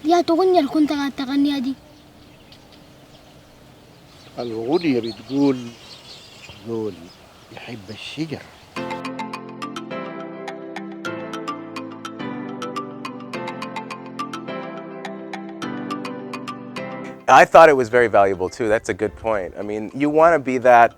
دي تغني اللي كنت قاعد تغنيها دي. الأغنية بتقول زول يحب الشجر. I thought it was very valuable too. That's a good point. I mean, you want to be that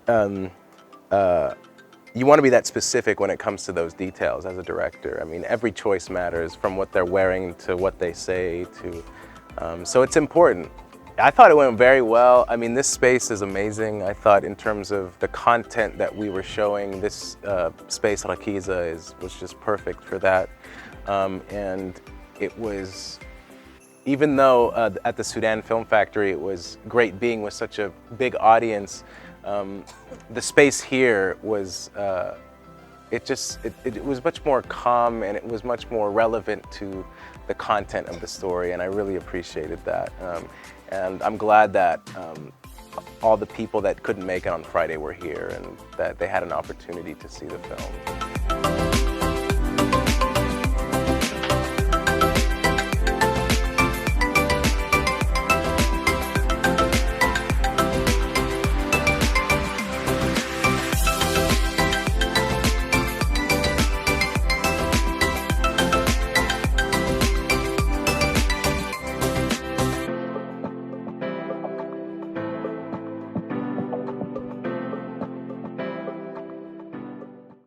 specific when it comes to those details as a director. I mean, every choice matters, from what they're wearing to what they say to. So it's important. I thought it went very well. I mean, this space is amazing. I thought in terms of the content that we were showing, this space, Rakeyzah, was just perfect for that. And it was, even though at the Sudan Film Factory it was great being with such a big audience, the space here was, it was much more calm, and it was much more relevant to the content of the story, and I really appreciated that. And I'm glad that all the people that couldn't make it on Friday were here, and that they had an opportunity to see the film.